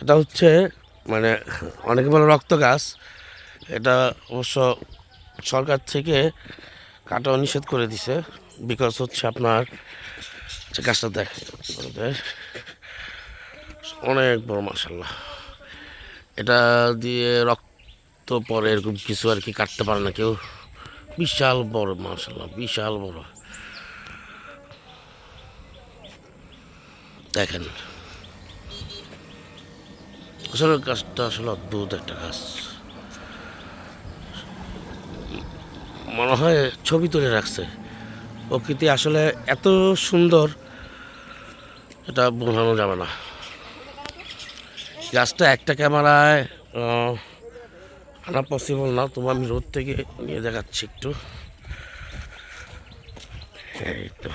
এটা হচ্ছে মানে অনেকে বলে রক্ত গাছ। এটা অবশ্য সরকার থেকে কাটাও নিষেধ করে দিছে। বিকজ হচ্ছে আপনার যে গাছটা দেখে অনেক বড়, মাশাল্লাহ। এটা দিয়ে রক্ত পরে এরকম কিছু আর কি, কাটতে পারে না কেউ। বিশাল বড়, মাশাল্লাহ, বিশাল বড়। দেখেন, আসলে গাছটা আসলে অদ্ভুত একটা গাছ। মনে হয় ছবি তুলে রাখছে। প্রকৃতি আসলে এত সুন্দর, এটা বোঝানো যাবে না। গাছটা একটা ক্যামেরায় আনা পসিবল না, তোমার আমি রোদ থেকে নিয়ে দেখাচ্ছি একটু। এই তো,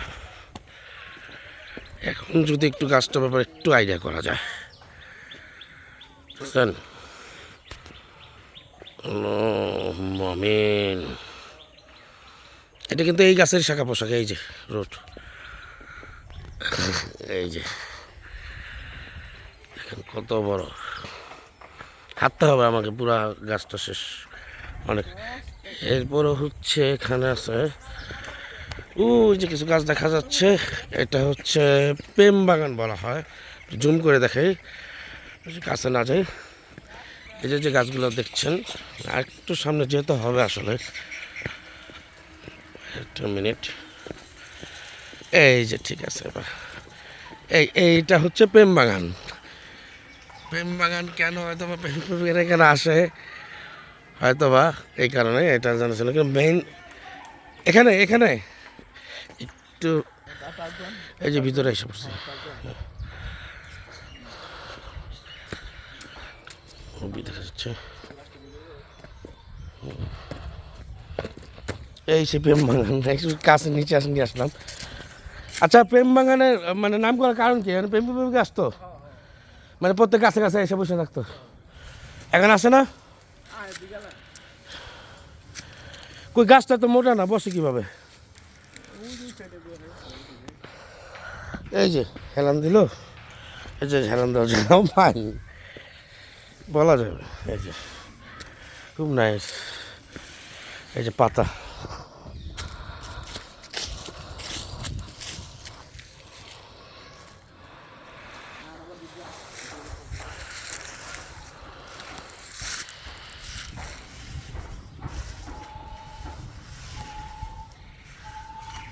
এখন যদি একটু গাছটার ব্যাপারে একটু আইডিয়া করা যায়, বুঝলেন? আমিন। এটা কিন্তু এই গাছের শাখা পোশাক। এই যে রোড, এই যে দেখেন কত বড়। হাঁটতে হবে আমাকে পুরা গাছটা শেষ অনেক। এরপরও হচ্ছে এখানে আছে, ওই যে কিছু গাছ দেখা যাচ্ছে। এটা হচ্ছে প্রেম বাগান বলা হয়। জুম করে দেখাই, কাছে না যাই। এই যে যে গাছগুলো দেখছেন, আর একটু সামনে যেতে হবে আসলে। একটা মিনিট, এই যে ঠিক আছে এবার। এইটা হচ্ছে প্রেম বাগান। প্রেম বাগান কেন হয়তো বা প্রেম প্রেমিকেরা এখানে আসে, হয়তো বা এই কারণে এটা জানা ছিল। কিন্তু মেইন এখানে এখানে একটু, এই যে ভিতরে এসে পড়ছি। দেখা যাচ্ছে এই সে প্রেম বাগান। একটু কাছে নিচে আসে নিয়ে আসলাম। আচ্ছা, প্রেম বাগানের মানে নাম করার কারণ কি? প্রেম প্রেমিক আসতো, মানে প্রত্যেক কাছে কাছে এসে বসে থাকতো। এখন আসে না? কই গাছটা তো মোটা না, বসে কিভাবে? এই যে হেলান দিল, এই যে হেলান দেওয়া যায় পানি বলা যাবে। এই যে খুব নাইস, এই যে পাতা।